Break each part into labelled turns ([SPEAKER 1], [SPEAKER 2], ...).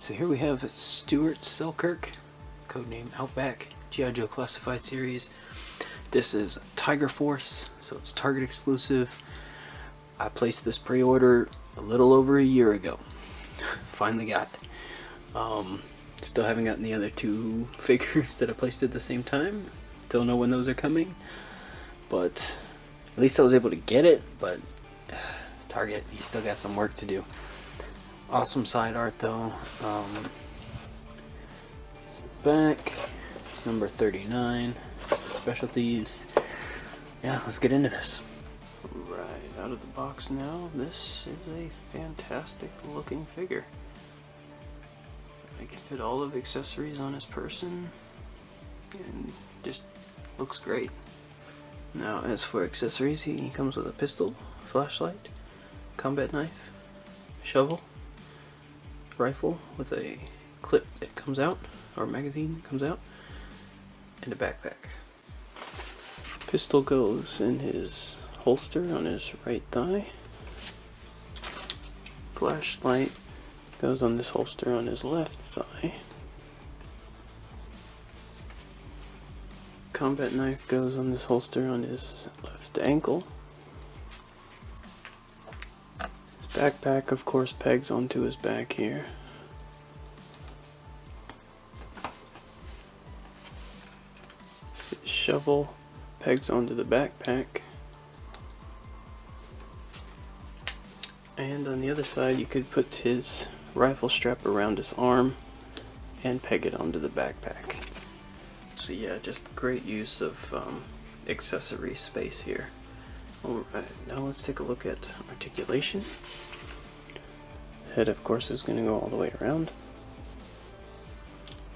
[SPEAKER 1] So here we have Stuart Selkirk, codename Outback, G.I. Joe Classified Series. This is Tiger Force, so it's Target exclusive. I placed this pre-order a little over a year ago. Finally got it. Still haven't gotten the other two figures that I placed at the same time. Don't know when those are coming, but at least I was able to get it. But Target, you still got some work to do. Awesome side art though. It's the back. It's number 39. Specialties. Yeah, let's get into this. Right out of the box now. This is a fantastic looking figure. I can fit all of the accessories on his person and just looks great. Now as for accessories, he comes with a pistol, flashlight, combat knife, shovel, rifle with a clip that comes out, or magazine that comes out, and a backpack. Pistol goes in his holster on his right thigh. Flashlight goes on this holster on his left thigh. Combat knife goes on this holster on his left ankle. His backpack, of course, pegs onto his back here. His shovel pegs onto the backpack. And on the other side, you could put his rifle strap around his arm and peg it onto the backpack. So yeah, just great use of accessory space here. Alright, now let's take a look at articulation. The head, of course, is going to go all the way around.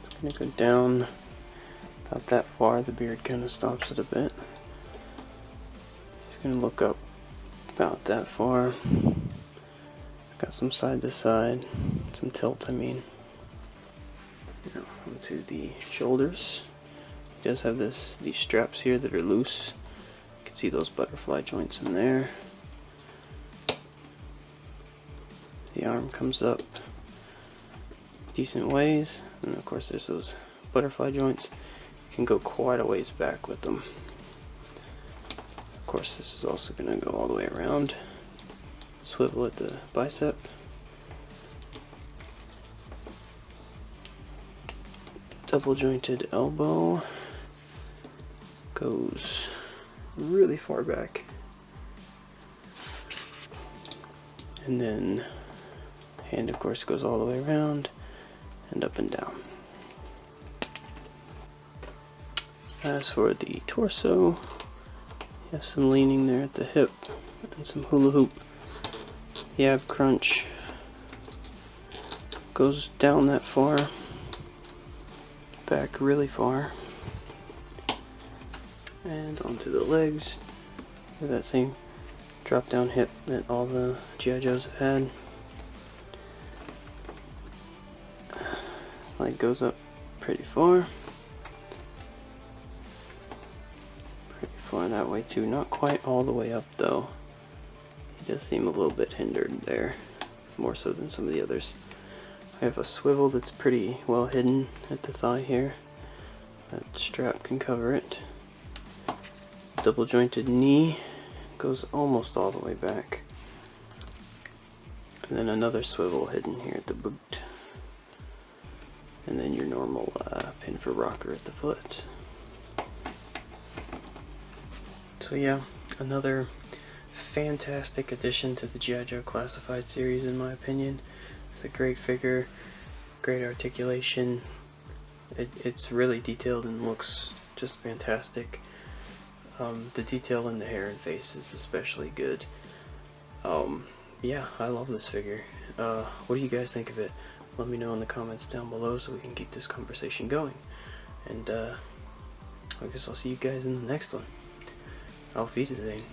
[SPEAKER 1] It's going to go down about that far. The beard kind of stops it a bit. He's going to look up about that far. Got some side to side, some tilt, I mean. Now onto the shoulders. He does have these straps here that are loose. You can see those butterfly joints in there. The arm comes up decent ways, and of course there's those butterfly joints. You can go quite a ways back with them. Of course this is also going to go all the way around. Swivel at the bicep. Double jointed elbow goes really far back. And then hand, of course, goes all the way around and up and down. As for the torso, you have some leaning there at the hip and some hula hoop. The ab crunch goes down that far, back really far, and onto the legs with that same drop down hip that all the G.I. Joes have had. Leg goes up pretty far. Pretty far that way too, not quite all the way up though. He does seem a little bit hindered there, more so than some of the others. I have a swivel that's pretty well hidden at the thigh here. That strap can cover it. Double jointed knee goes almost all the way back. And then another swivel hidden here at the boot. And then your normal pin for rocker at the foot. So yeah, another fantastic addition to the G.I. Joe Classified series in my opinion. It's a great figure, great articulation. It's really detailed and looks just fantastic. The detail in the hair and face is especially good. Yeah, I love this figure. What do you guys think of it? Let me know in the comments down below so we can keep this conversation going. And I guess I'll see you guys in the next one. Auf Wiedersehen.